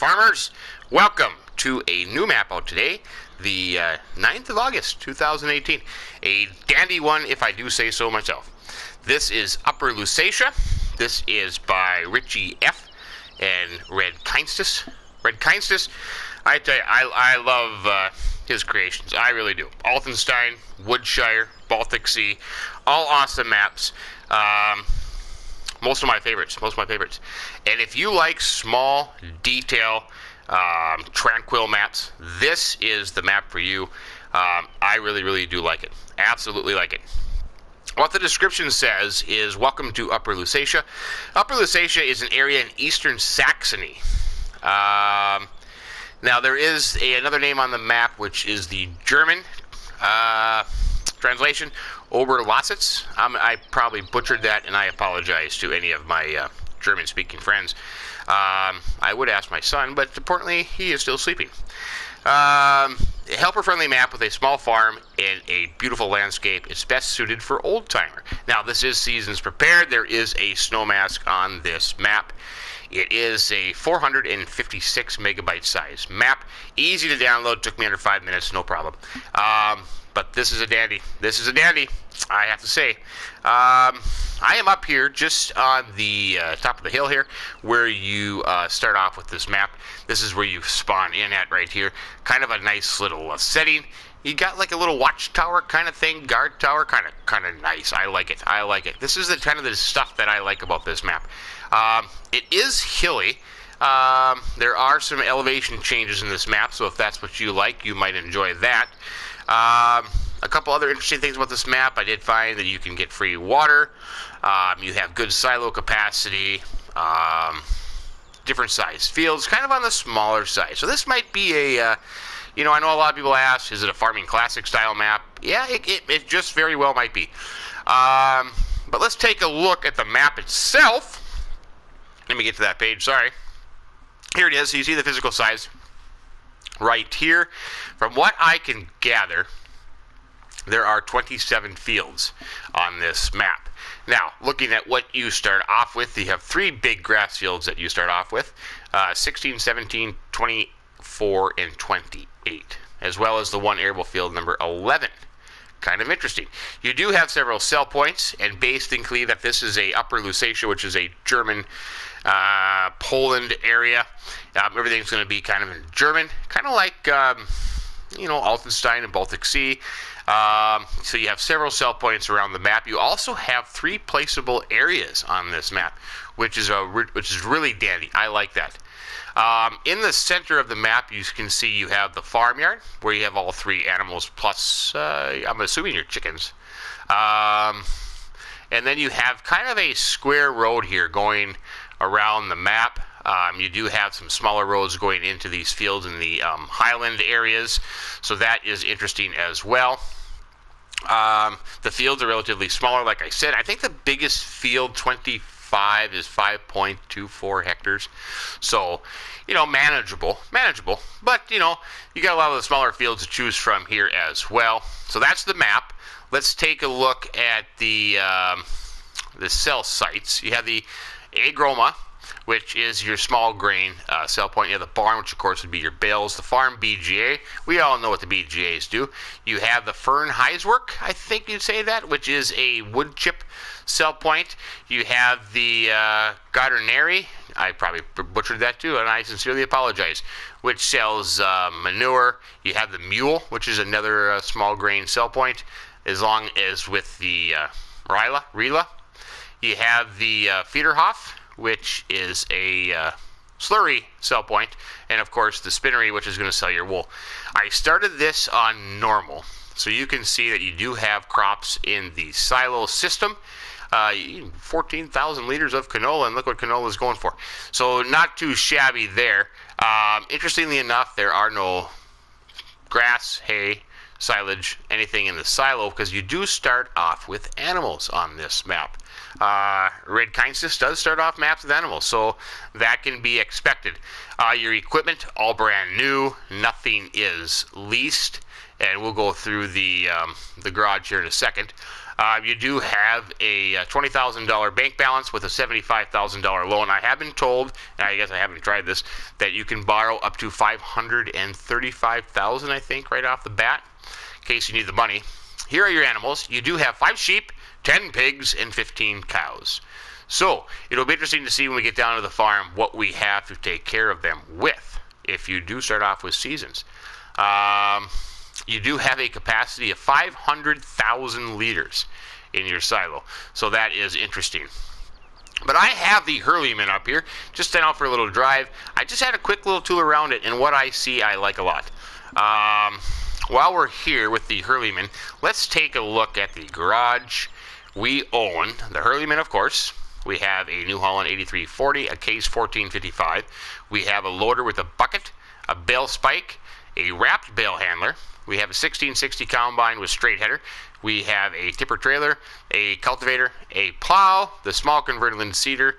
farmers, welcome to a new map out today, the 9th of August 2018. A dandy one, if I do say so myself. This is Upper Lusatia. This is by RitchieF and Redkeinstus. Redkeinstus, I tell you, I love his creations. I really do. Altenstein, Woodshire, Baltic Sea, all awesome maps. Most of my favorites. And if you like small, detail, tranquil maps, this is the map for you. I really do like it. Absolutely like it. What the description says is, welcome to Upper Lusatia. Upper Lusatia is an area in eastern Saxony. Now, there is another name on the map, which is the German translation, Oberlausitz. I probably butchered that, and I apologize to any of my German-speaking friends. I would ask my son, but importantly, he is still sleeping. A helper-friendly map with a small farm and a beautiful landscape is best suited for oldtimer. Now, this is seasons prepared. There is a snow mask on this map. It is a 456 megabyte size map. Easy to download. Took me under 5 minutes, no problem. But this is a dandy. I have to say. I am up here just on the top of the hill here where you start off with this map. This is where you spawn in at right here. Kind of a nice little setting. You got like a little watchtower kind of thing, guard tower, kind of nice. I like it. This is the kind of the stuff that I like about this map. It is hilly. There are some elevation changes in this map, so if that's what you like, you might enjoy that. A couple other interesting things about this map. I did find that you can get free water. You have good silo capacity. Different size fields, kind of on the smaller side. So this might be a, I know a lot of people ask, is it a farming classic style map? Yeah, it just very well might be. But let's take a look at the map itself. Let me get to that page, sorry. Here it is. So you see the physical size right here. From what I can gather, there are 27 fields on this map. Now, looking at what you start off with, you have 3 big grass fields that you start off with, 16, 17, 24, and 28, as well as the one arable field number 11. Kind of interesting. You do have several sell points, and based thinking that this is a Upper Lusatia, which is a German Poland area. Everything's going to be kind of in German, kind of like Altenstein and Baltic Sea. So you have several sell points around the map. You also have 3 placeable areas on this map, which is really dandy. I like that. In the center of the map, you can see you have the farmyard, where you have all 3 animals, plus, I'm assuming your chickens. And then you have kind of a square road here going around the map. You do have some smaller roads going into these fields in the highland areas, so that is interesting as well. The fields are relatively smaller, like I said. I think the biggest field, 25, is 5.24 hectares. So, manageable. But, you got a lot of the smaller fields to choose from here as well. So that's the map. Let's take a look at the cell sites. You have the agroma, which is your small grain sell point. You have the barn, which of course would be your bales. The farm BGA, we all know what the BGAs do. You have the fern Heiswork, I think you'd say that, which is a wood chip sell point. You have the Gardernary, I probably butchered that too, and I sincerely apologize, which sells manure. You have the mule, which is another small grain sell point, as long as with the Rila. You have the Federhof, which is a slurry sell point, and of course the spinnery, which is going to sell your wool. I started this on normal, so you can see that you do have crops in the silo system. 14,000 liters of canola, and look what canola is going for. So not too shabby there. Interestingly enough, there are no grass, hay, silage, anything in the silo, because you do start off with animals on this map. Redkeinstus does start off maps with animals, so that can be expected. Your equipment, all brand new. Nothing is leased, and we'll go through the garage here in a second. You do have a $20,000 bank balance with a $75,000 loan. I have been told, and I guess I haven't tried this, that you can borrow up to $535,000, I think, right off the bat, in case you need the money. Here are your animals. You do have 5 sheep, 10 pigs, and 15 cows. So it'll be interesting to see when we get down to the farm what we have to take care of them with, if you do start off with seasons. You do have a capacity of 500,000 liters in your silo, so that is interesting. But I have the Hurleyman up here, just sent out for a little drive. I just had a quick little tool around it, and what I see I like a lot. While we're here with the Hurleyman, let's take a look at the garage. We own the Hurleyman, of course. We have a New Holland 8340, a Case 1455. We have a loader with a bucket, a bale spike, a wrapped bale handler. We have a 1660 combine with straight header. We have a tipper trailer, a cultivator, a plow, the small converted seeder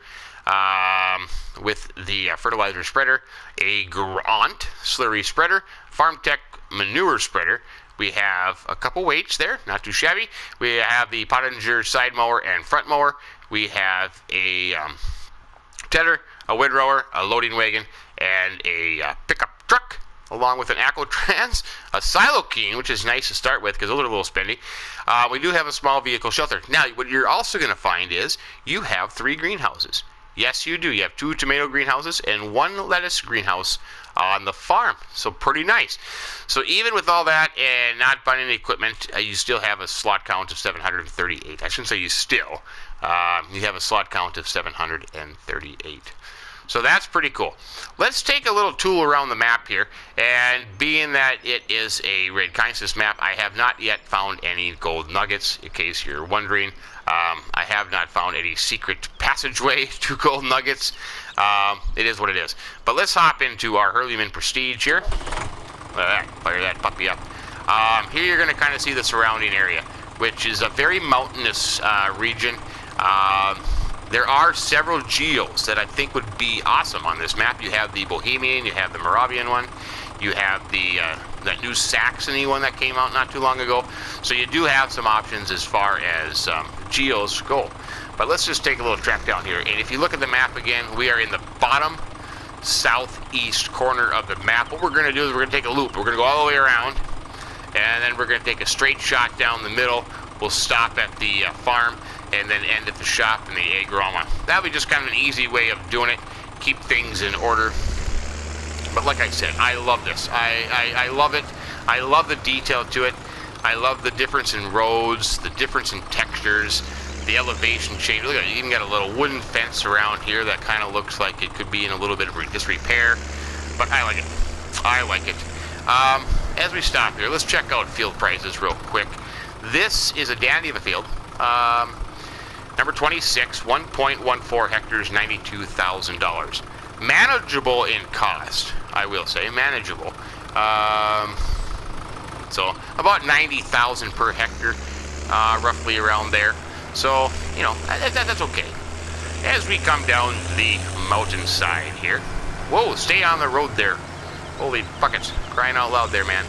with the fertilizer spreader, a Grant slurry spreader, Farm Tech manure spreader. We have a couple weights there, not too shabby. We have the Pottinger side mower and front mower. We have a tedder, a windrower, a loading wagon, and a pickup truck, along with an Acco-Trans, a silo keen, which is nice to start with because those are a little spendy. We do have a small vehicle shelter. Now, what you're also going to find is you have 3 greenhouses. Yes, you do. You have 2 tomato greenhouses and 1 lettuce greenhouse on the farm. So pretty nice. So even with all that and not buying any equipment, you still have a slot count of 738. I shouldn't say you still. You have a slot count of 738. So that's pretty cool. Let's take a little tool around the map here, and being that it is a Redkeinstus map, I have not yet found any gold nuggets, in case you're wondering. I have not found any secret passageway to gold nuggets. It is what it is. But let's hop into our Hurleyman Prestige here. Fire that puppy up. Here you're going to kind of see the surrounding area, which is a very mountainous region. There are several geos that I think would be awesome on this map. You have the Bohemian, you have the Moravian one, you have the that new Saxony one that came out not too long ago. So you do have some options as far as geos go. But let's just take a little track down here. And if you look at the map again, we are in the bottom southeast corner of the map. What we're going to do is we're going to take a loop. We're going to go all the way around, and then we're going to take a straight shot down the middle. We'll stop at the farm, and then end at the shop and the agroma. That'll be just kind of an easy way of doing it. Keep things in order. But like I said, I love this. I love it. I love the detail to it. I love the difference in roads, the difference in textures, the elevation change. Look at it, you even got a little wooden fence around here that kind of looks like it could be in a little bit of disrepair. But I like it. I like it. As we stop here, let's check out field prices real quick. This is a dandy of a field. Number 26, 1.14 hectares, $92,000. Manageable in cost, I will say, manageable. So about $90,000 per hectare, roughly around there. So, you know, that's okay. As we come down the mountainside here, whoa, stay on the road there. Holy buckets, crying out loud there, man.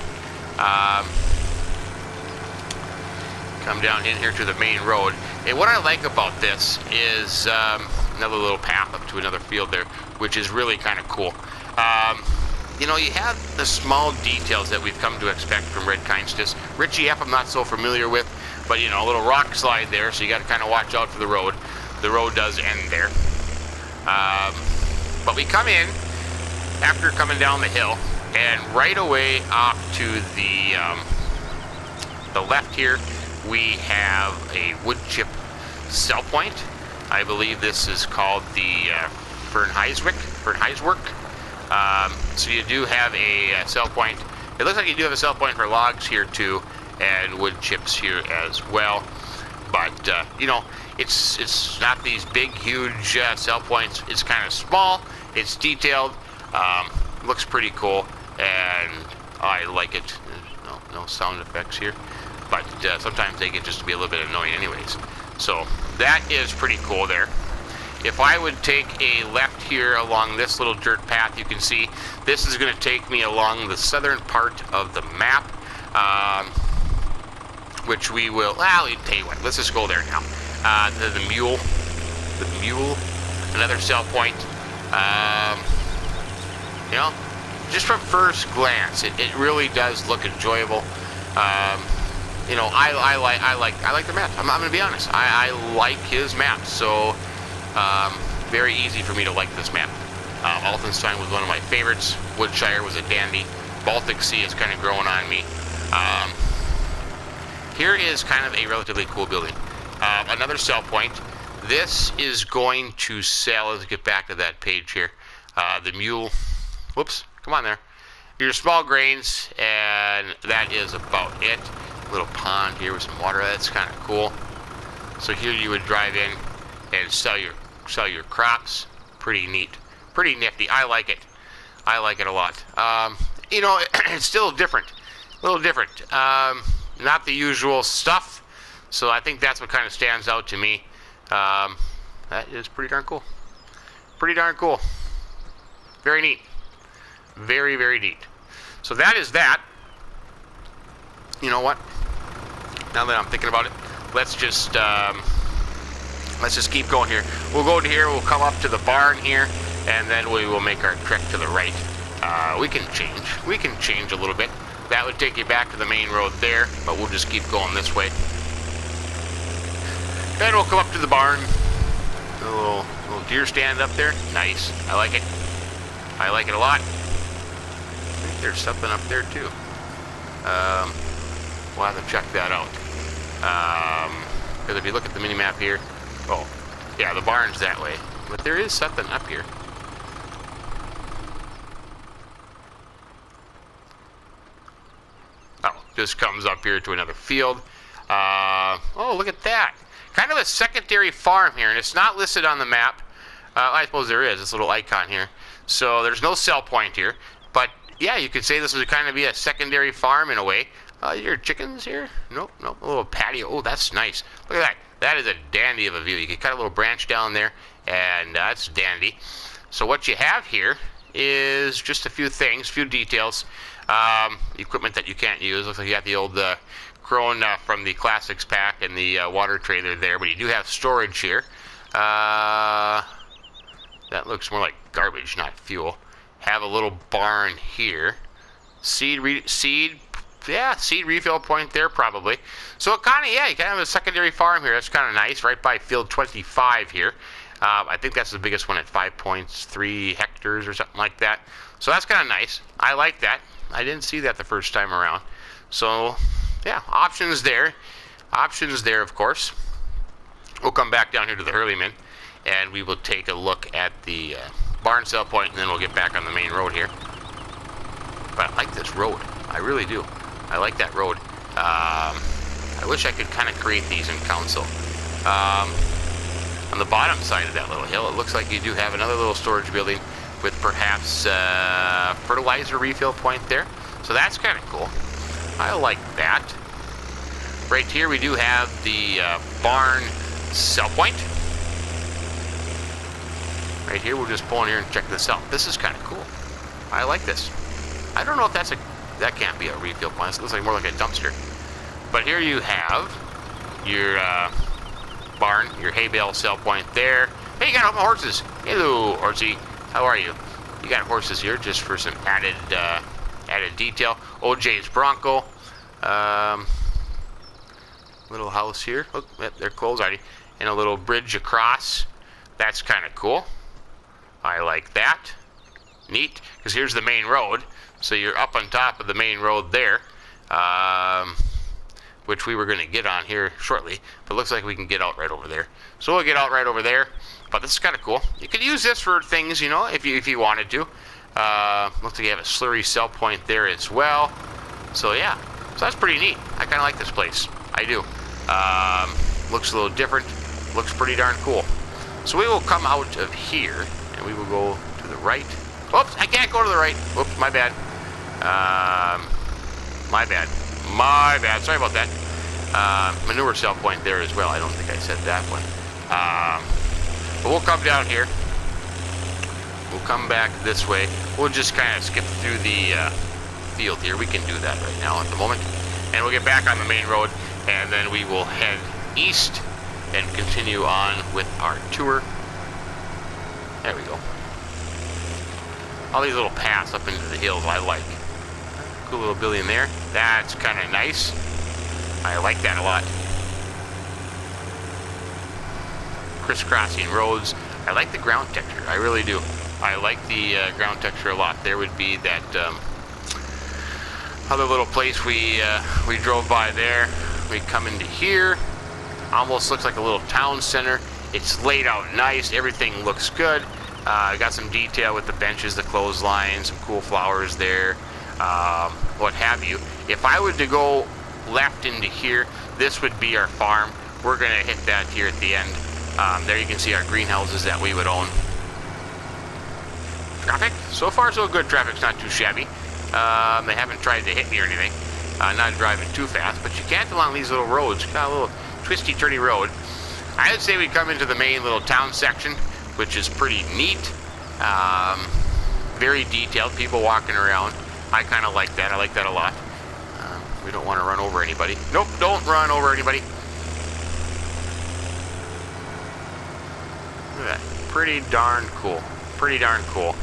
Come down in here to the main road. And what I like about this is another little path up to another field there, which is really kind of cool. You know, you have the small details that we've come to expect from Redkeinstus. RitchiF I'm not so familiar with, but you know, a little rock slide there, so you got to kind of watch out for the road. The road does end there. But we come in after coming down the hill, and right away off to the left here, we have a wood chip cell point. I believe this is called the Fernheiswick. So you do have a cell point. It looks like you do have a cell point for logs here too, and wood chips here as well. But you know, it's not these big, huge cell points. It's kind of small. It's detailed. Looks pretty cool, and I like it. No sound effects here. But sometimes they get just to be a little bit annoying anyways. So that is pretty cool there. If I would take a left here along this little dirt path, you can see this is going to take me along the southern part of the map. which we will, well, I'll tell you what, let's just go there now. The mule, another sell point. You know, just from first glance, it really does look enjoyable. You know, I like the map. I'm gonna be honest. I like his map. So very easy for me to like this map. Altenstein was one of my favorites. Woodshire was a dandy. Baltic Sea is kind of growing on me. Here is kind of a relatively cool building. Another sell point. This is going to sell. Let's get back to that page here. The mule. Whoops. Come on there. Your small grains, and that is about it. Little pond here with some water. That's kind of cool. So here you would drive in and sell your crops. Pretty neat. Pretty nifty. I like it. I like it a lot. You know, it's still different. A little different. Not the usual stuff. So I think that's what kind of stands out to me. That is pretty darn cool. Pretty darn cool. Very neat. Very, very neat. So that is that. You know what? Now that I'm thinking about it, let's just keep going here. We'll go to here. We'll come up to the barn here, and then we will make our trek to the right. We can change. We can change a little bit. That would take you back to the main road there, but we'll just keep going this way. Then we'll come up to the barn. A little deer stand up there. Nice. I like it. I like it a lot. I think there's something up there too. We'll have to check that out. Because if you look at the mini map here, oh, yeah, the barn's that way. But there is something up here. Oh, just comes up here to another field. Oh, look at that. Kind of a secondary farm here, and it's not listed on the map. I suppose there is, this little icon here. So there's no sell point here. But yeah, you could say this would kind of be a secondary farm in a way. Your chickens here? Nope, nope. A little patio. Oh, that's nice. Look at that. That is a dandy of a view. You can cut a little branch down there, and that's dandy. So what you have here is just a few things, few details. Equipment that you can't use. Looks like you got the old Crone from the Classics pack and the water trailer there, but you do have storage here. That looks more like garbage, not fuel. Have a little barn here. Seed refill point there probably. So it kind of, yeah, you kind of have a secondary farm here. That's kind of nice, right by field 25 here. I think that's the biggest one at 5.3 hectares or something like that. So that's kind of nice. I like that. I didn't see that the first time around. So yeah, options there. Options there, of course. We'll come back down here to the Hurleyman, and we will take a look at the barn sell point, and then we'll get back on the main road here. But I like this road. I really do. I like that road. I wish I could kind of create these in council. On the bottom side of that little hill, it looks like you do have another little storage building with perhaps fertilizer refill point there. So that's kind of cool. I like that. Right here we do have the barn sell point. Right here, we'll just pull in here and check this out. This is kind of cool. I like this. I don't know if that can't be a refill point. This looks like more like a dumpster. But here you have your barn, your hay bale sell point there. Hey, you got horses. Hello, horsey. How are you? You got horses here just for some added detail. OJ's Bronco. Little house here. Look, they're closed already. And a little bridge across. That's kind of cool. I like that. Neat. Because here's the main road. So you're up on top of the main road there. Which we were going to get on here shortly. But looks like we can get out right over there. So we'll get out right over there. But this is kind of cool. You could use this for things, you know, if you wanted to. Looks like you have a slurry sell point there as well. So yeah. So that's pretty neat. I kind of like this place. I do. Looks a little different. Looks pretty darn cool. So we will come out of here, and we will go to the right. Oops, I can't go to the right. Oops, my bad. My bad. My bad. Sorry about that. Manure sell point there as well. I don't think I said that one. But we'll come down here. We'll come back this way. We'll just kind of skip through the field here. We can do that right now at the moment. and we'll get back on the main road, and then we will head east and continue on with our tour. There we go. All these little paths up into the hills I like. Cool little building there. That's kind of nice. I like that a lot. Crisscrossing roads. I like the ground texture. I really do. I like the ground texture a lot. There would be that other little place we drove by there. We come into here. Almost looks like a little town center. It's laid out nice. Everything looks good. Got some detail with the benches, the clotheslines, some cool flowers there, what have you. If I were to go left into here, this would be our farm. We're going to hit that here at the end. There you can see our greenhouses that we would own. Traffic? So far so good. Traffic's not too shabby. They haven't tried to hit me or anything. Not driving too fast, but you can't along these little roads. Got a little twisty, turny road. I would say we come into the main little town section, which is pretty neat. Very detailed. People walking around. I kind of like that. I like that a lot. We don't want to run over anybody. Nope, don't run over anybody. Look at that. Pretty darn cool. Pretty darn cool.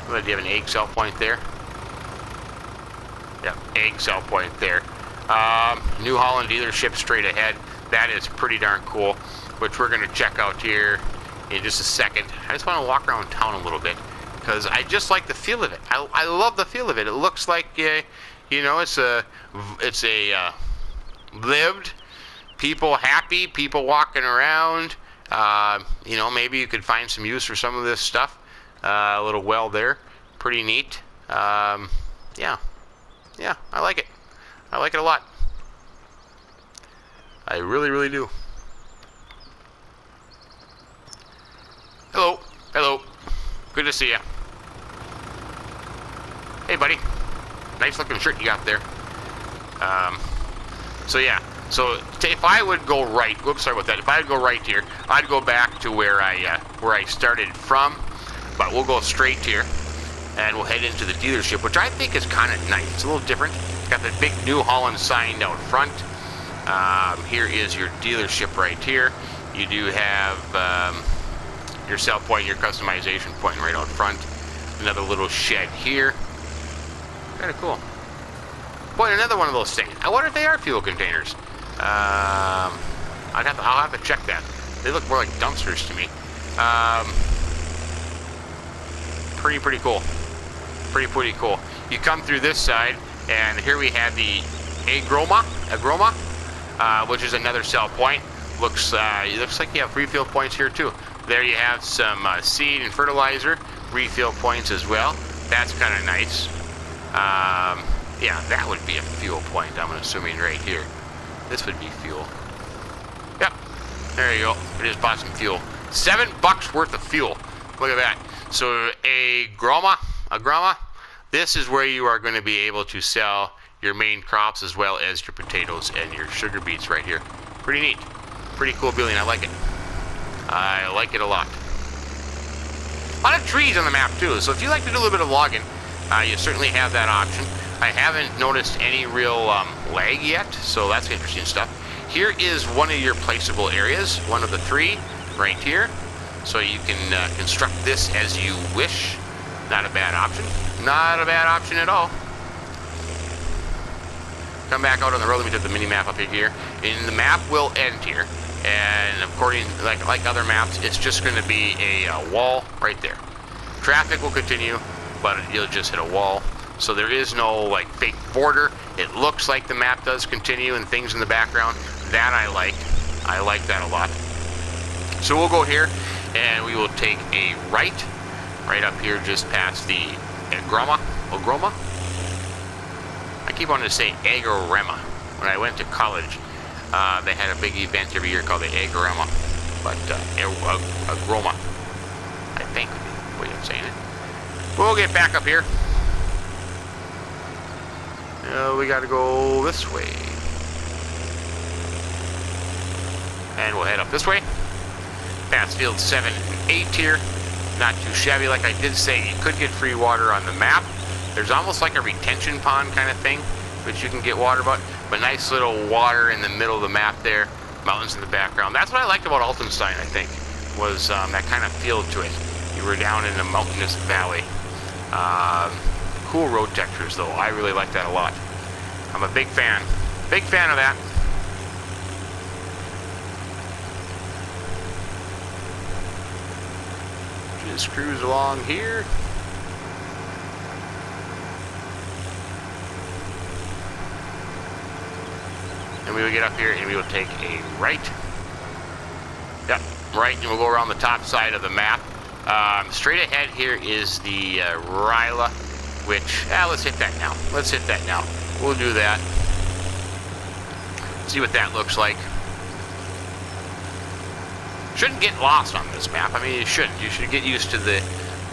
Do you have an egg cell point there? Yep, egg cell point there. New Holland dealership straight ahead. That is pretty darn cool, which we're going to check out here in just a second. I just want to walk around town a little bit because I just like the feel of it. I love the feel of it. It looks like, you know, it's a lived, people happy, people walking around. You know, maybe you could find some use for some of this stuff. A little well there, pretty neat. Yeah, I like it. I like it a lot. I really, really do. Hello, hello. Good to see you. Hey, buddy. Nice looking shirt you got there. So yeah. So if I would go right, whoops, sorry about that. If I would go right here, I'd go back to where I started from. But we'll go straight here, and we'll head into the dealership, which I think is kind of nice. It's a little different. Got the big New Holland sign out front. Here is your dealership right here. You do have your sell point, your customization point right out front. Another little shed here. Kind of cool. Boy, another one of those things. I wonder if they are fuel containers. I'll have to check that. They look more like dumpsters to me. Pretty cool. Pretty cool. You come through this side, and here we have the agroma, which is another sell point. Looks like you have refill points here too. There you have some seed and fertilizer refill points as well. That's kind of nice. Yeah, that would be a fuel point, I'm assuming right here. This would be fuel. Yep. There you go. We just bought some fuel. $7 worth of fuel. Look at that. So a groma, this is where you are going to be able to sell your main crops as well as your potatoes and your sugar beets right here. Pretty neat. Pretty cool building. I like it. I like it a lot. A lot of trees on the map too. So if you like to do a little bit of logging, you certainly have that option. I haven't noticed any real lag yet, so that's interesting stuff. Here is one of your placeable areas, one of the three right here. So you can construct this as you wish. Not a bad option. Not a bad option at all. Come back out on the road. Let me do the mini map up here. And the map will end here. And according, like other maps, it's just going to be a wall right there. Traffic will continue, but you'll just hit a wall. So there is no like fake border. It looks like the map does continue and things in the background. That I like. I like that a lot. So we'll go here. And we will take a right up here just past the agroma. I keep wanting to say agrorema. When I went to college, they had a big event every year called the agrorema. But agroma, I think, is the way I'm saying it. We'll get back up here. We got to go this way. And we'll head up this way. Past field 7 and 8 here. Not too shabby. Like I did say, you could get free water on the map. There's almost like a retention pond kind of thing, which you can get water about, but nice little water in the middle of the map there, mountains in the background. That's what I liked about Altenstein, I think, was that kind of feel to it. You were down in a mountainous valley. Cool road textures, though. I really like that a lot. I'm a big fan of that. Just cruise along here. And we will get up here and we will take a right. Yep, right, and we'll go around the top side of the map. Straight ahead here is the Ryla, which, let's hit that now. Let's hit that now. We'll do that. See what that looks like. Shouldn't get lost on this map. I mean, you shouldn't. You should get used to the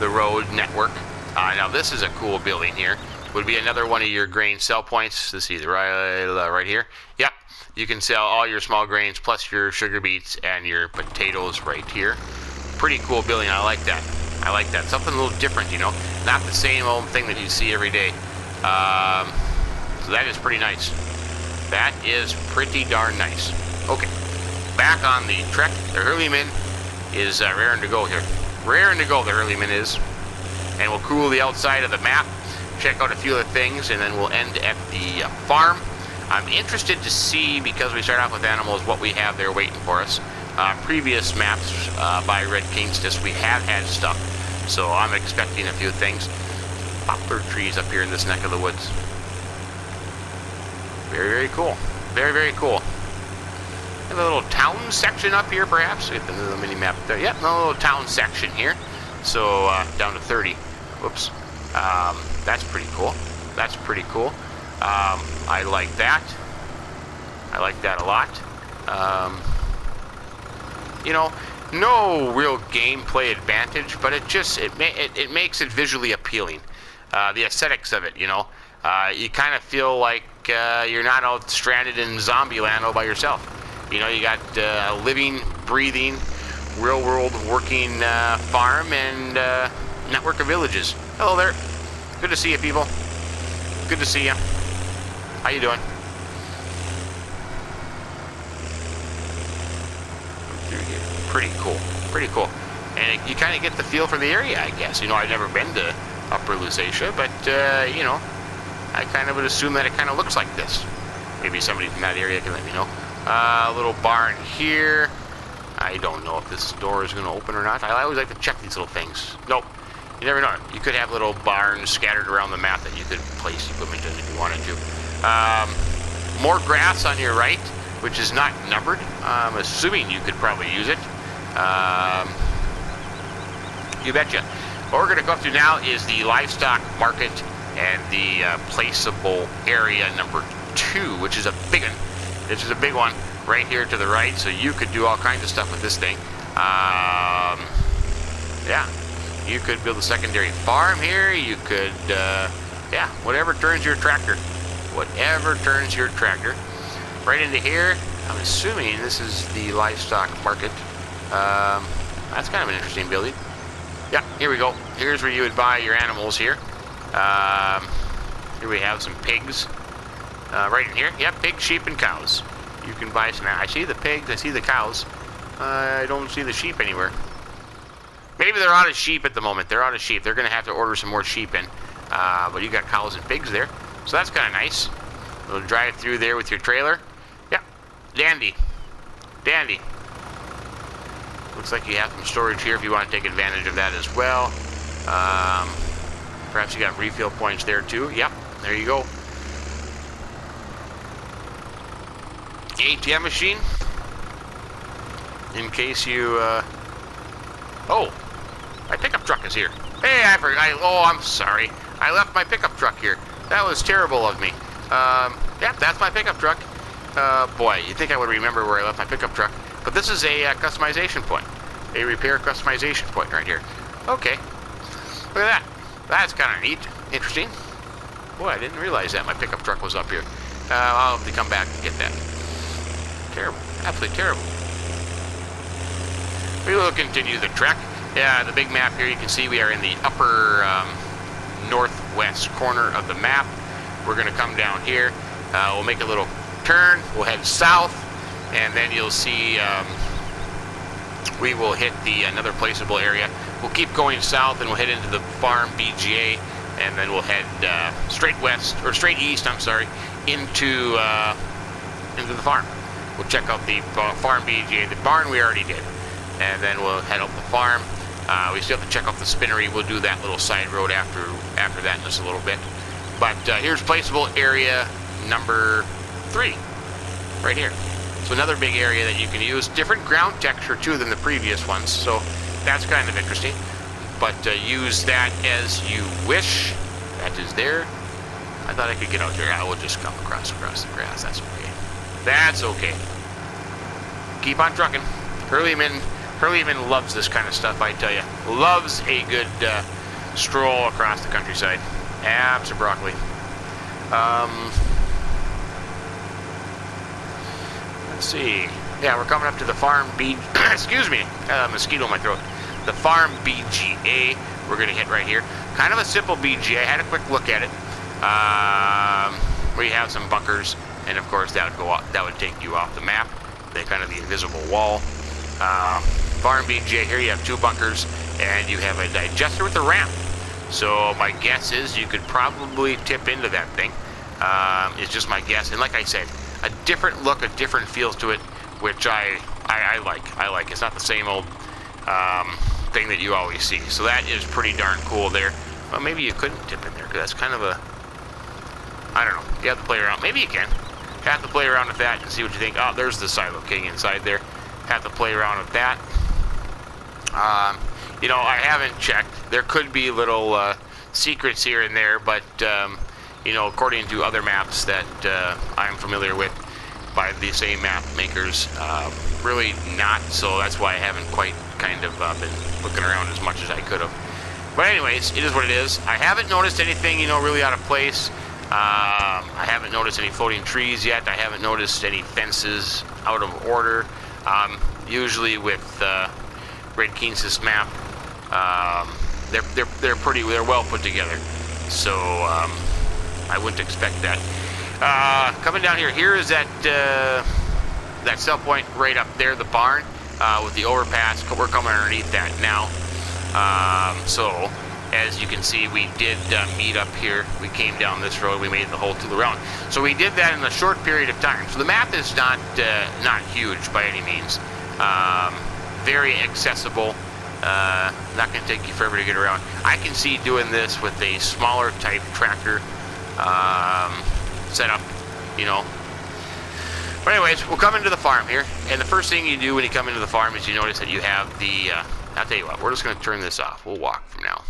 road network. Now, this is a cool building here. Would be another one of your grain sell points. Let's see, the right here. Yep, you can sell all your small grains plus your sugar beets and your potatoes right here. Pretty cool building. I like that. I like that. Something a little different, you know. Not the same old thing that you see every day. So that is pretty nice. That is pretty darn nice. Okay, back on the trek. The Hurleyman is raring to go here. Raring to go, the Hurleyman is. And we'll cool the outside of the map, check out a few other things, and then we'll end at the farm. I'm interested to see, because we start off with animals, what we have there waiting for us. Previous maps by Redkeinstus, we have had stuff, so I'm expecting a few things. Poplar trees up here in this neck of the woods. Very, very cool. Very, very cool. Have a little town section up here, perhaps. Get the little mini map there. Yep, a little town section here. So down to 30. Whoops. That's pretty cool. That's pretty cool. I like that. I like that a lot. You know, no real gameplay advantage, but it makes it visually appealing. The aesthetics of it, you know. You kind of feel like you're not out stranded in zombie land all by yourself. You know, you got a living, breathing, real-world working farm and network of villages. Hello there. Good to see you, people. Good to see you. How you doing? Pretty cool. Pretty cool. And you kind of get the feel for the area, I guess. You know, I've never been to Upper Lusatia, but, you know, I kind of would assume that it kind of looks like this. Maybe somebody from that area can let me know. A little barn here. I don't know if this door is going to open or not. I always like to check these little things. Nope. You never know. You could have little barns scattered around the map that you could place equipment in if you wanted to. More grass on your right, which is not numbered. I'm assuming you could probably use it. You betcha. What we're going to go up to now is the livestock market and the placeable area number 2, which is a big one. This is a big one right here to the right, so you could do all kinds of stuff with this thing. Yeah, you could build a secondary farm here. You could, yeah, whatever turns your tractor. Whatever turns your tractor. Right into here, I'm assuming this is the livestock market. That's kind of an interesting building. Yeah, here we go. Here's where you would buy your animals here. Here we have some pigs. Right in here. Yep, pigs, sheep, and cows. You can buy some. I see the pigs. I see the cows. I don't see the sheep anywhere. Maybe they're out of sheep at the moment. They're out of sheep. They're going to have to order some more sheep in. But you got cows and pigs there. So that's kind of nice. We'll drive through there with your trailer. Yep. Dandy. Dandy. Looks like you have some storage here if you want to take advantage of that as well. Perhaps you got refill points there too. Yep. There you go. ATM machine. In case you, oh, my pickup truck is here. Hey, oh, I'm sorry. I left my pickup truck here. That was terrible of me. Yeah, that's my pickup truck. Boy, you'd think I would remember where I left my pickup truck. But this is a customization point. A repair customization point right here. Okay. Look at that. That's kind of neat. Interesting. Boy, I didn't realize that my pickup truck was up here. I'll have to come back and get that. Terrible. Absolutely terrible. We will continue the trek. Yeah, the big map here, you can see we are in the upper northwest southwest corner of the map. We're going to come down here. We'll make a little turn. We'll head south, and then you'll see we will hit another placeable area. We'll keep going south, and we'll head into the farm BGA, and then we'll head straight east. I'm sorry, into the farm. We'll check out the farm BGA. The barn we already did, and then we'll head up the farm. We still have to check out the spinnery. We'll do that little side road after that in just a little bit. But here's placeable area number 3, right here. So another big area that you can use. Different ground texture too than the previous ones, so that's kind of interesting. But use that as you wish. That is there. I thought I could get out there. I will just come across the grass. That's okay. That's okay. Keep on trucking. Hurleyman loves this kind of stuff, I tell you. Loves a good stroll across the countryside. Abso-broccoli. Let's see. Yeah, we're coming up to the farm excuse me, mosquito in my throat. The farm BGA. We're going to hit right here. Kind of a simple BGA. I had a quick look at it. We have some bunkers, and of course that would take you off the map. They're kind of the invisible wall. Farm BGA here. You have 2 bunkers, and you have a digester with a ramp. So my guess is you could probably tip into that thing. It's just my guess. And like I said, a different look, a different feel to it, which I like. I like. It's not the same old thing that you always see. So that is pretty darn cool there. Well, maybe you couldn't tip in there, because that's kind of a, I don't know. You have to play around. Maybe you can. Have to play around with that and see what you think. Oh, there's the Silo King inside there. Have to play around with that. You know, I haven't checked. There could be little secrets here and there, but you know, according to other maps that I'm familiar with by the same map makers, really not. So that's why I haven't quite kind of been looking around as much as I could have. But anyways, it is what it is. I haven't noticed anything, you know, really out of place. I haven't noticed any floating trees yet. I haven't noticed any fences out of order. Usually with Redkeinstus map, they're well put together. So I wouldn't expect that. Coming down here, here is that cell point right up there, the barn with the overpass. We're coming underneath that now. So as you can see, we did meet up here. We came down this road. We made the whole tool around. So we did that in a short period of time. So the map is not huge by any means. Very accessible. Not going to take you forever to get around. I can see doing this with a smaller type tractor setup, you know. But anyways, we'll come into the farm here, and the first thing you do when you come into the farm is you notice that you have the. I'll tell you what. We're just going to turn this off. We'll walk from now.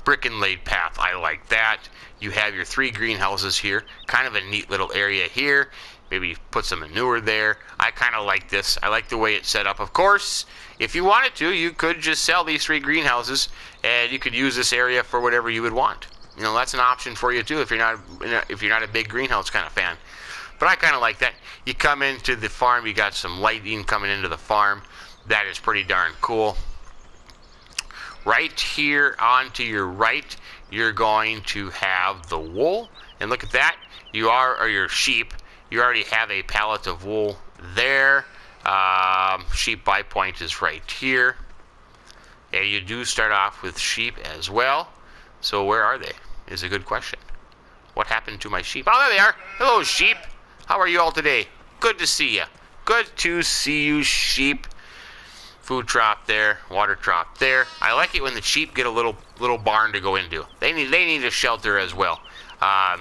Brick inlaid path. I like that. You have your 3 greenhouses here. Kind of a neat little area here. Maybe put some manure there. I kind of like this. I like the way it's set up. Of course, if you wanted to, you could just sell these 3 greenhouses, and you could use this area for whatever you would want. You know, that's an option for you too if you're not a big greenhouse kind of fan. But I kind of like that. You come into the farm. You got some lighting coming into the farm. That is pretty darn cool. Right here on to your right, you're going to have the wool, and look at that. Or your sheep. You already have a pallet of wool there. Sheep buy point is right here. And you do start off with sheep as well. So where are they? Is a good question. What happened to my sheep? Oh, there they are. Hello, sheep. How are you all today? Good to see you. Good to see you, sheep. Food trough there, water trough there. I like it when the sheep get a little barn to go into. They need a shelter as well.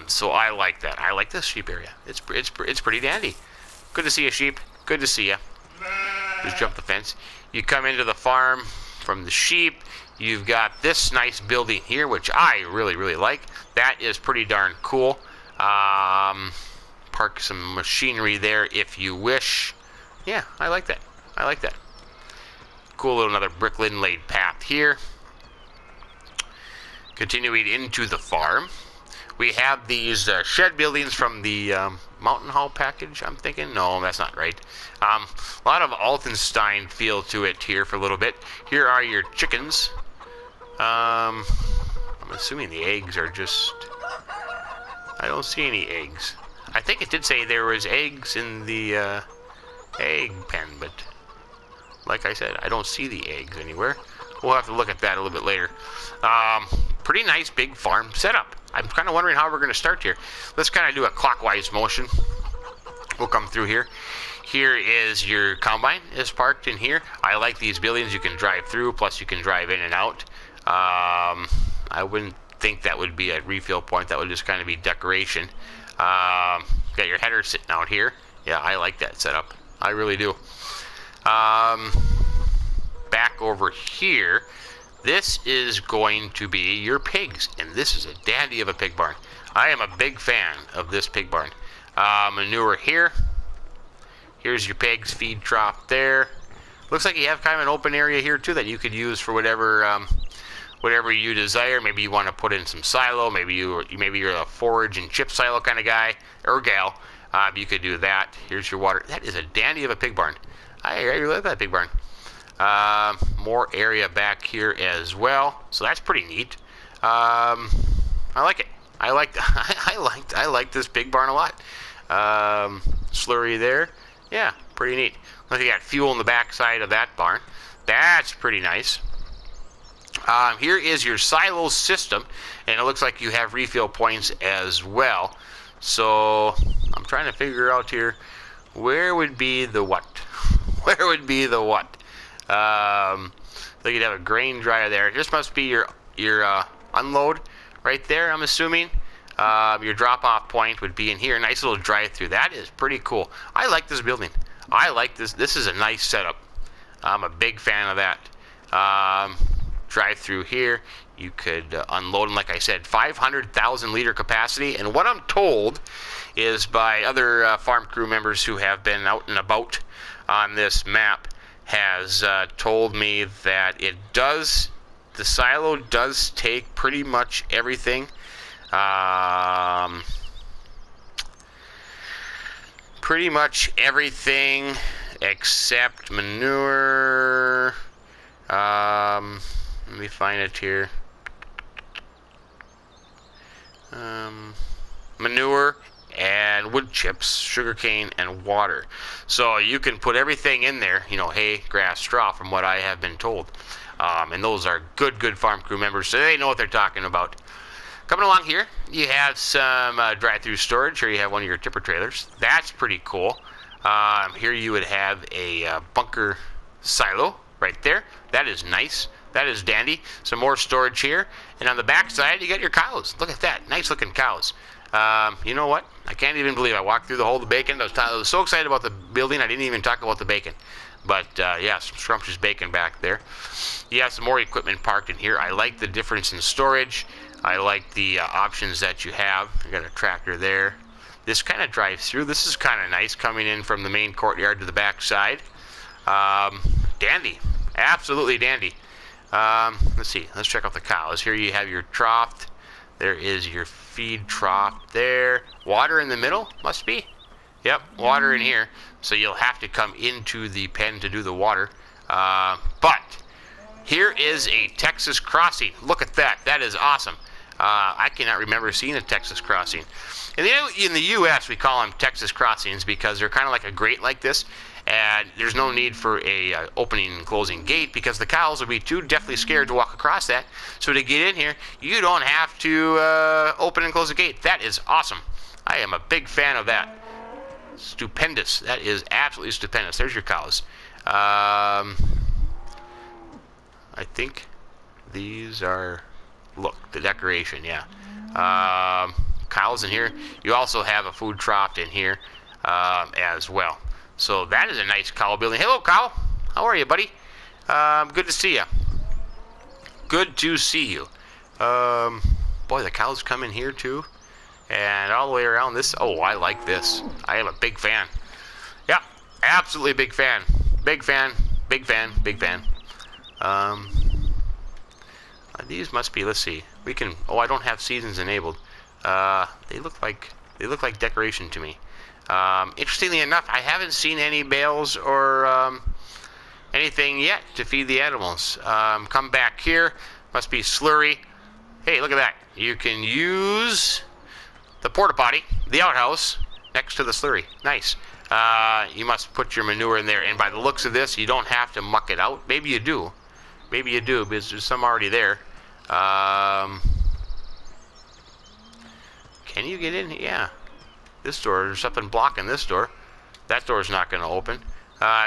So I like that. I like this sheep area. It's pretty dandy. Good to see you, sheep. Good to see you. Just jump the fence. You come into the farm from the sheep. You've got this nice building here, which I really like. That is pretty darn cool. Park some machinery there if you wish. Yeah, I like that. I like that. Cool little another brick inlaid path here. Continuing into the farm, we have these shed buildings from the Mountain Hall package, I'm thinking. No, that's not right. A lot of Altenstein feel to it here for a little bit. Here are your chickens. I'm I'm assuming the eggs are just... I don't see any eggs. I think it did say there was eggs in the egg pen, but like I said, I don't see the eggs anywhere. We'll have to look at that a little bit later. Pretty nice big farm setup. I'm kind of wondering how we're going to start here. Let's kind of do a clockwise motion. We'll come through here. Here is your combine is parked in here. I like these buildings you can drive through, plus you can drive in and out. I wouldn't think that would be a refill point. That would just kind of be decoration. Got your header sitting out here. Yeah, I like that setup. I really do. Back over here, this is going to be your pigs, and this is a dandy of a pig barn. I am a big fan of this pig barn. Manure here. Here's your pigs, feed trough there. Looks like you have kind of an open area here too that you could use for whatever whatever you desire. Maybe you want to put in some silo. Maybe you're a forage and chip silo kind of guy or gal. You could do that. Here's your water. That is a dandy of a pig barn. I really like that pig barn. More area back here as well. So that's pretty neat. I like it. I like this pig barn a lot. Slurry there. Yeah, pretty neat. Look, you got fuel in the back side of that barn. That's pretty nice. Here is your silo system, and it looks like you have refill points as well. So I'm trying to figure out here where would be the what. Where would be the what? So you'd have a grain dryer there. This must be your unload right there, I'm assuming. Your drop-off point would be in here. Nice little drive-through. That is pretty cool. I like this building. I like this. This is a nice setup. I'm a big fan of that. Drive-through here. You could unload them, like I said, 500,000 liter capacity. And what I'm told is by other farm crew members who have been out and about on this map has told me that the silo does take pretty much everything. Pretty much everything except manure. Let me find it here. Manure and wood chips, sugarcane, and water. So you can put everything in there, you know, hay, grass, straw, from what I have been told. And those are good farm crew members, so they know what they're talking about. Coming along here, you have some drive-through storage. Here you have one of your tipper trailers. That's pretty cool. Here you would have a bunker silo right there. That is nice. That is dandy. Some more storage here. And on the back side, you got your cows. Look at that. Nice looking cows. You know what? I can't even believe I walked through the whole of the bacon. I was so excited about the building, I didn't even talk about the bacon. But, yeah, some scrumptious bacon back there. You have some more equipment parked in here. I like the difference in storage. I like the options that you have. You got a tractor there. This kind of drives through. This is kind of nice coming in from the main courtyard to the back side. Dandy. Absolutely dandy. Let's see. Let's check out the cows. Here you have your trough. There is your feed trough there. Water in the middle, must be. Yep, water in here. So you'll have to come into the pen to do the water. But here is a Texas crossing. Look at that. That is awesome. I cannot remember seeing a Texas crossing. In the U.S., we call them Texas crossings because they're kind of like a grate like this. And there's no need for a opening and closing gate because the cows will be too deathly scared to walk across that. So to get in here, you don't have to open and close the gate. That is awesome. I am a big fan of that. Stupendous. That is absolutely stupendous. There's your cows. I think these are, look, the decoration, yeah. Cows in here. You also have a food trough in here as well. So that is a nice cow building. Hello, cow. How are you, buddy? Good to see you. Good to see you. Boy, the cows come in here too. And all the way around this. Oh, I like this. I am a big fan. Yeah, absolutely big fan. Big fan. Big fan. Big fan. These must be, let's see. We can, oh, I don't have seasons enabled. They look like decoration to me. Interestingly enough, I haven't seen any bales or anything yet to feed the animals. Come back here. Must be slurry. hey, look at that. You can use the porta potty, the outhouse, next to the slurry. Nice. You must put your manure in there, and by the looks of this, you don't have to muck it out. Maybe you do. Maybe you do, because there's some already there. Can you get in? Yeah. This door, there's something blocking this door. That door's not going to open.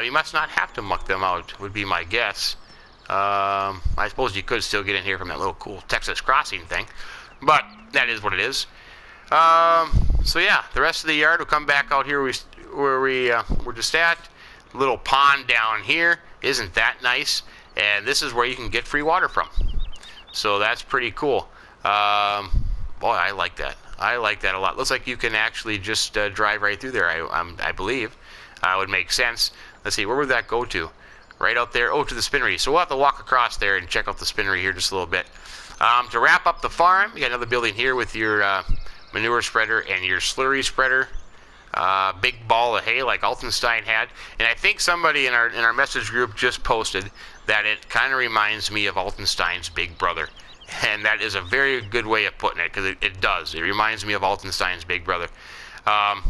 You must not have to muck them out, would be my guess. I suppose you could still get in here from that little cool Texas crossing thing, but that is what it is. So yeah, the rest of the yard will come back out here where we're just at. Little pond down here. Isn't that nice? And this is where you can get free water from. So that's pretty cool. Boy, I like that. I like that a lot. Looks like you can actually just drive right through there, I believe. Would make sense. Let's see, where would that go to? Right out there. Oh, to the spinnery. So we'll have to walk across there and check out the spinnery here just a little bit. To wrap up the farm, you got another building here with your manure spreader and your slurry spreader. Big ball of hay like Altenstein had. And I think somebody in our message group just posted that it kind of reminds me of Altenstein's big brother. And that is a very good way of putting it, because it does. It reminds me of Altenstein's big brother.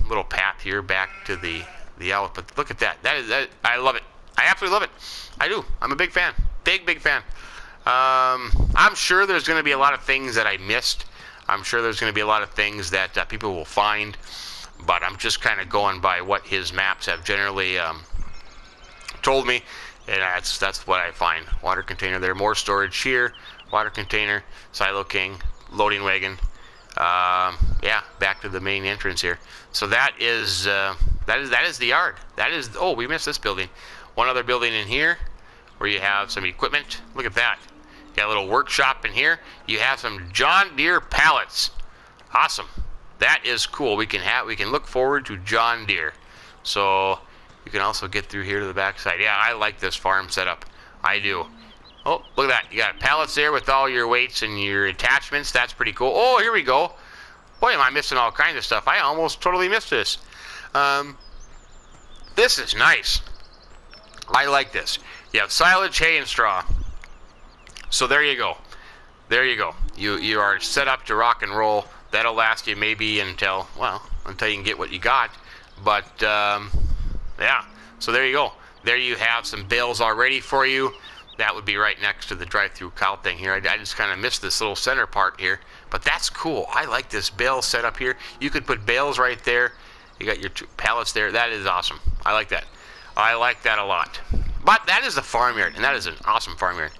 Little path here back to the out. But look at that. I love it. I absolutely love it. I do. I'm a big fan. Big fan. I'm sure there's going to be a lot of things that I missed. I'm sure there's going to be a lot of things that people will find. But I'm just kind of going by what his maps have generally told me. And that's what I find. Water container there. More storage here. Water container. Silo King. Loading wagon. Yeah, back to the main entrance here. So that is the yard. That is. Oh, we missed this building. One other building in here where you have some equipment. Look at that. You got a little workshop in here. You have some John Deere pallets. Awesome. That is cool. We can look forward to John Deere. So you can also get through here to the backside. Yeah, I like this farm setup. I do. Oh, look at that. You got pallets there with all your weights and your attachments. That's pretty cool. Oh, here we go. Boy, am I missing all kinds of stuff. I almost totally missed this. This is nice. I like this. You have silage, hay, and straw. So there you go. There you go. You are set up to rock and roll. That'll last you maybe until you can get what you got. But, yeah. So there you go. There you have some bales all ready for you. That would be right next to the drive-through cow thing here. I just kind of missed this little center part here. But that's cool. I like this bale setup here. You could put bales right there. You got your two pallets there. That is awesome. I like that. I like that a lot. But that is the farmyard, and that is an awesome farmyard.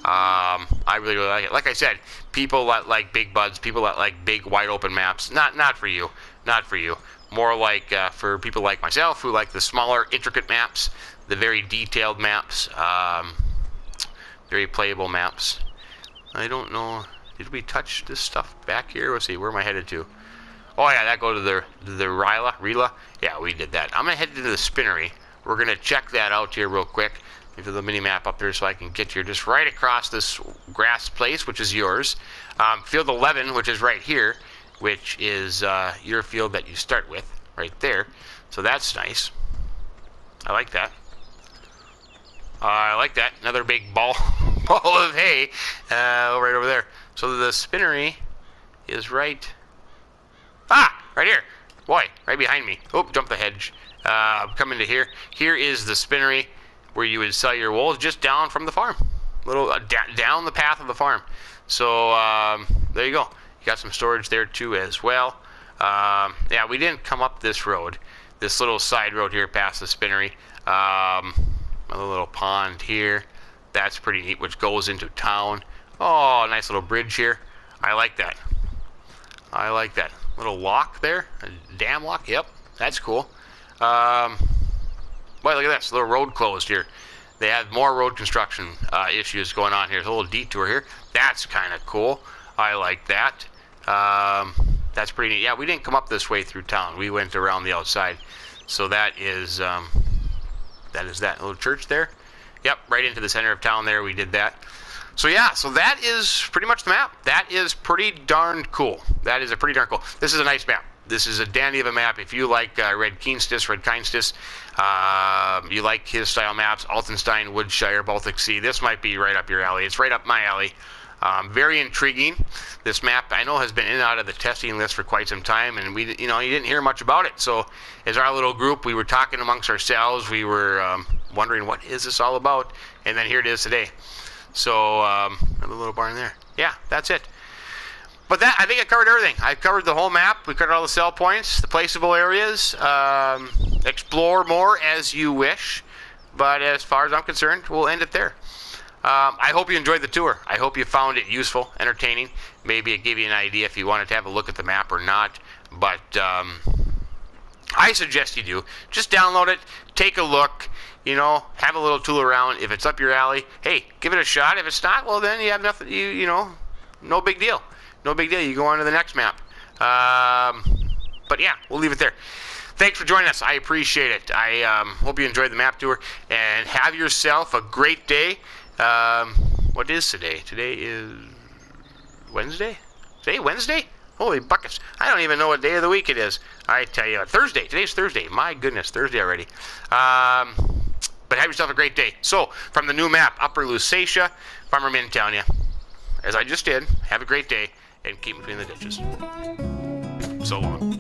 I really like it. Like I said, people that like big buds, people that like big wide open maps, not for you. Not for you. More like for people like myself who like the smaller, intricate maps, the very detailed maps, very playable maps. I don't know. Did we touch this stuff back here? Let's see. Where am I headed to? Oh yeah, that go to the Rila. Yeah, we did that. I'm gonna head to the spinnery. We're gonna check that out here real quick. Leave the mini map up there so I can get here just right across this grass place, which is yours. Field 11, which is right here, which is your field that you start with right there. So that's nice. I like that. I like that. Another big ball of hay right over there. So the spinnery is right here. Boy, right behind me. Oh, jump the hedge. Coming to here. Here is the spinnery where you would sell your wool just down from the farm. Down the path of the farm. So there you go. You got some storage there too as well. Yeah, we didn't come up this road. This little side road here past the spinnery. A little pond here. That's pretty neat, which goes into town. Oh, nice little bridge here. I like that. I like that. Little lock there. A dam lock. Yep, that's cool. Boy, look at this. Little road closed here. They have more road construction issues going on here. There's a little detour here. That's kind of cool. I like that. That's pretty neat. Yeah, we didn't come up this way through town. We went around the outside. So that is that little church there. Yep, right into the center of town there. We did that. So yeah, so that is pretty much the map. That is pretty darn cool. That is a pretty darn cool. This is a nice map. This is a dandy of a map. If you like Redkeinstus, you like his style maps, Altenstein, Woodshire, Baltic Sea, this might be right up your alley. It's right up my alley. Very intriguing. This map, I know, has been in and out of the testing list for quite some time, and you didn't hear much about it. So as our little group, we were talking amongst ourselves. We were wondering, what is this all about? And then here it is today. So a little barn there. Yeah, that's it. But I think I covered everything. I covered the whole map. We covered all the sell points, the placeable areas. Explore more as you wish. But as far as I'm concerned, we'll end it there. I hope you enjoyed the tour. I hope you found it useful, entertaining. Maybe it gave you an idea if you wanted to have a look at the map or not. But I suggest you do. Just download it, take a look, have a little tool around. If it's up your alley, hey, give it a shot. If it's not, well, then you have nothing, no big deal. No big deal. You go on to the next map. But yeah, we'll leave it there. Thanks for joining us. I appreciate it. I hope you enjoyed the map tour, and have yourself a great day. What is today? Today is Wednesday? Today Wednesday? Holy buckets. I don't even know what day of the week it is. I tell you what, Thursday. Today's Thursday. My goodness, Thursday already. But have yourself a great day. So, from the new map, Upper Lusatia, Farmer Min telling you, as I just did, have a great day, and keep between the ditches. So long.